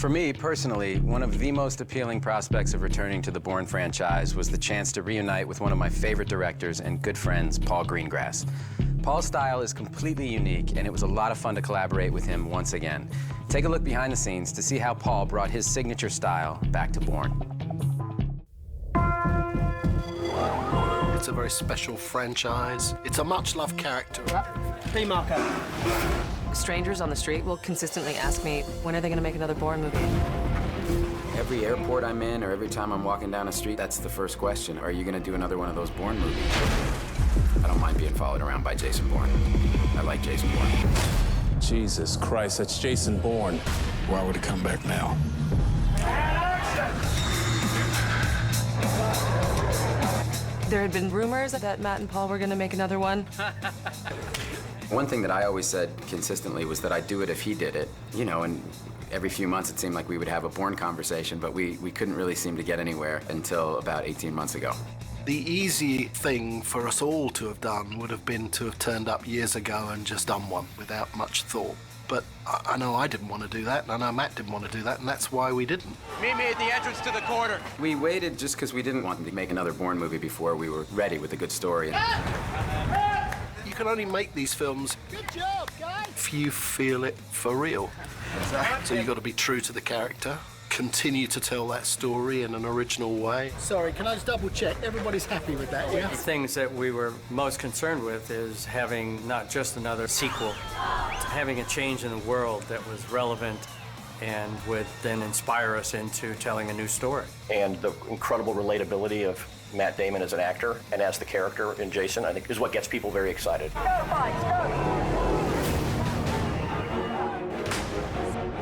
For me, personally, one of the most appealing prospects of returning to the Bourne franchise was the chance to reunite with one of my favorite directors and good friends, Paul Greengrass. Paul's style is completely unique, and it was a lot of fun to collaborate with him once again. Take a look behind the scenes to see how Paul brought his signature style back to Bourne. It's a very special franchise. It's a much-loved character. Pre-marker. Strangers on the street will consistently ask me, when are they going to make another Bourne movie? Every airport I'm in, or every time I'm walking down a street, that's the first question. Are you going to do another one of those Bourne movies? I don't mind being followed around by Jason Bourne. I like Jason Bourne. Jesus Christ, that's Jason Bourne. Why would he come back now? There had been rumors that Matt and Paul were going to make another one. One thing that I always said consistently was that I'd do it if he did it. You know, and every few months it seemed like we would have a Bourne conversation, but we couldn't really seem to get anywhere until about 18 months ago. The easy thing for us all to have done would have been to have turned up years ago and just done one without much thought. But I know I didn't want to do that, and I know Matt didn't want to do that, and that's why we didn't. Meet me at the entrance to the corner. We waited just because we didn't want him to make another Bourne movie before we were ready with a good story. You can only make these films Good job, guys. if you feel it for real. So you've got to be true to the character, continue to tell that story in an original way. Sorry, can I just double check? Everybody's happy with that, yeah? The things that we were most concerned with is having not just another sequel, having a change in the world that was relevant and would then inspire us into telling a new story. And the incredible relatability of Matt Damon as an actor and as the character in Jason, I think, is what gets people very excited.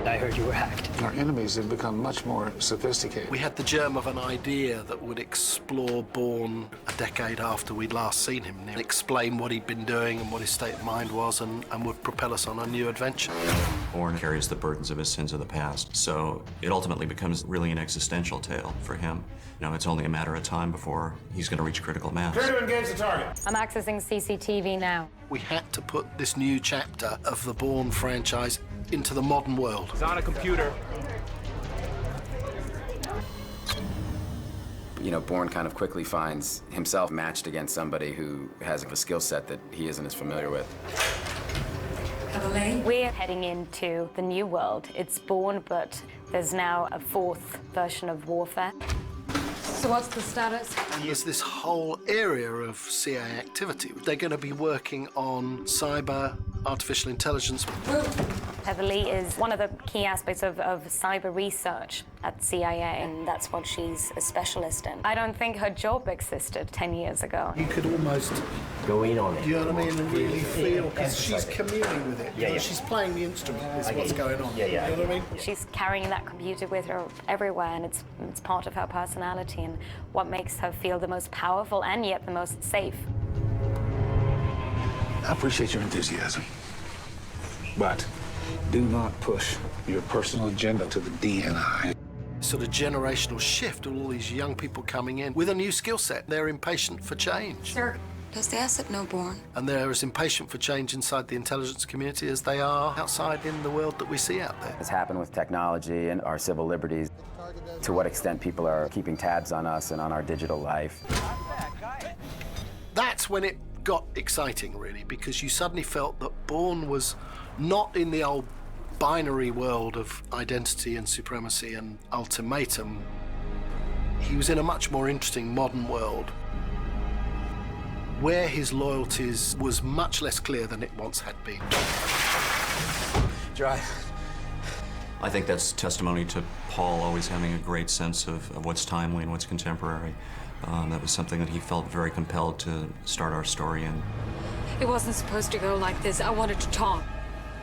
I heard you were hacked. Our enemies have become much more sophisticated. We had the germ of an idea that would explore Bourne a decade after we'd last seen him, explain what he'd been doing and what his state of mind was, and would propel us on a new adventure. Bourne carries the burdens of his sins of the past, so it ultimately becomes really an existential tale for him. You know, it's only a matter of time before he's going to reach critical mass. Clear to engage the target. I'm accessing CCTV now. We had to put this new chapter of the Bourne franchise into the modern world. It's on a computer. You know, Bourne kind of quickly finds himself matched against somebody who has a skill set that he isn't as familiar with. We're heading into the new world. It's Bourne, but there's now a fourth version of warfare. So what's the status? There's this whole area of CIA activity. They're going to be working on cyber, artificial intelligence. Heatherly is one of the key aspects of cyber research at CIA, and that's what she's a specialist in. I don't think her job existed 10 years ago. You could almost Go in on it. do you know what I mean, and really feel, because she's communing with it. Yeah, yeah. She's playing the instrument, is what's going on. Yeah, yeah. You know what I mean? She's carrying that computer with her everywhere, and it's part of her personality and what makes her feel the most powerful and yet the most safe. I appreciate your enthusiasm, but do not push your personal agenda to the DNI. Sort of generational shift of all these young people coming in with a new skill set. They're impatient for change. Sir, does the asset know Bourne? And they're as impatient for change inside the intelligence community as they are outside in the world that we see out there. It's happened with technology and our civil liberties. To what extent people are keeping tabs on us and on our digital life. That's when it got exciting, really, because you suddenly felt that Bourne was not in the old binary world of identity and supremacy and ultimatum. He was in a much more interesting modern world where his loyalties was much less clear than it once had been. Drive. I think that's testimony to Paul always having a great sense of what's timely and what's contemporary. That was something that he felt very compelled to start our story in. It wasn't supposed to go like this. I wanted to talk.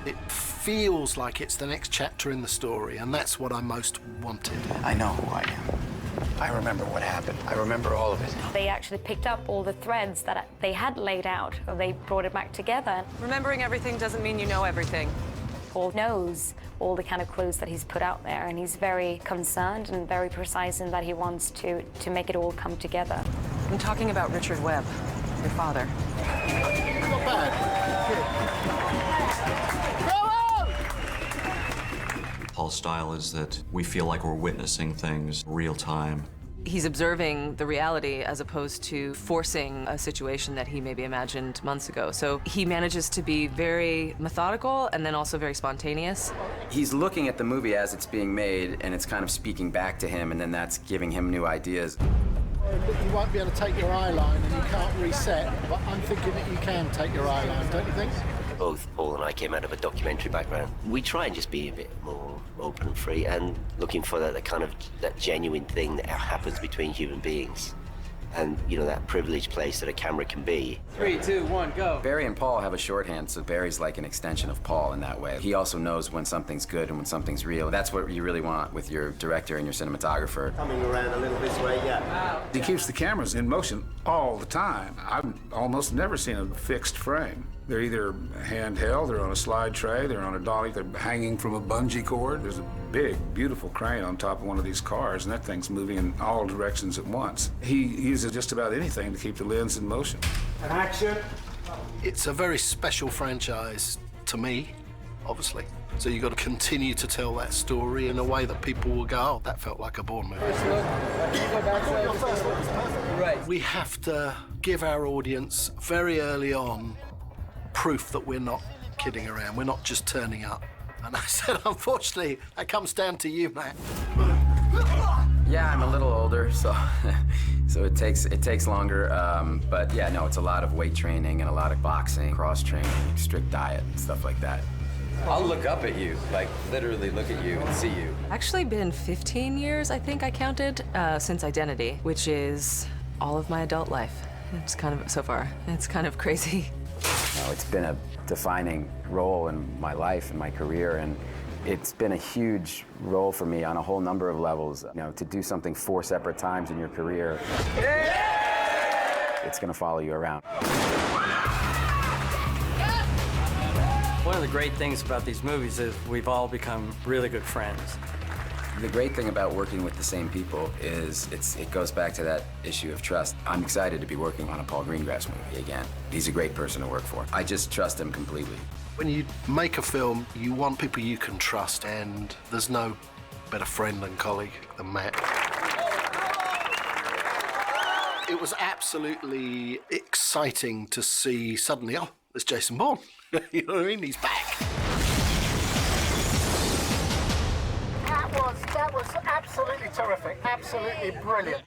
It feels like it's the next chapter in the story, and that's what I most wanted. I know who I am. I remember what happened. I remember all of it. They actually picked up all the threads that they had laid out. They brought it back together. Remembering everything doesn't mean you know everything. Paul knows all the kind of clues that he's put out there, and he's very concerned and very precise in that he wants to make it all come together. I'm talking about Richard Webb, your father. Not bad. Paul's style is that we feel like we're witnessing things real time. He's observing the reality as opposed to forcing a situation that he maybe imagined months ago. So he manages to be very methodical and then also very spontaneous. He's looking at the movie as it's being made, and it's kind of speaking back to him, and then that's giving him new ideas. You won't be able to take your eye line and you can't reset, but I'm thinking that you can take your eye line, don't you think? Both Paul and I came out of a documentary background. We try and just be a bit more open and free and looking for that kind of that genuine thing that happens between human beings. And, you know, that privileged place that a camera can be. 3, 2, 1, go. Barry and Paul have a shorthand, so Barry's like an extension of Paul in that way. He also knows when something's good and when something's real. That's what you really want with your director and your cinematographer. Coming around a little this way, yeah. He keeps the cameras in motion all the time. I've almost never seen a fixed frame. They're either handheld, they're on a slide tray, they're on a dolly, they're hanging from a bungee cord. There's a big, beautiful crane on top of one of these cars, and that thing's moving in all directions at once. He uses just about anything to keep the lens in motion. And action. It's a very special franchise to me, obviously. So you've got to continue to tell that story in a way that people will go, oh, that felt like a Bourne movie. Right. We have to give our audience very early on proof that we're not kidding around. We're not just turning up. And I said, unfortunately, that comes down to you, Matt. Yeah, I'm a little older, so so it takes longer. But yeah, no, it's a lot of weight training and a lot of boxing, cross training, strict diet, and stuff like that. I'll look up at you, like literally look at you and see you. Actually been 15 years, I think I counted, since Identity, which is all of my adult life. It's kind of, so far, it's kind of crazy. No, it's been a defining role in my life and my career, and it's been a huge role for me on a whole number of levels. You know, to do something 4 separate times in your career, it's gonna follow you around. One of the great things about these movies is we've all become really good friends. The great thing about working with the same people is it goes back to that issue of trust. I'm excited to be working on a Paul Greengrass movie again. He's a great person to work for. I just trust him completely. When you make a film, you want people you can trust, and there's no better friend and colleague than Matt. It was absolutely exciting to see suddenly, oh, there's Jason Bourne. You know what I mean? He's back. That was absolutely terrific. Absolutely brilliant.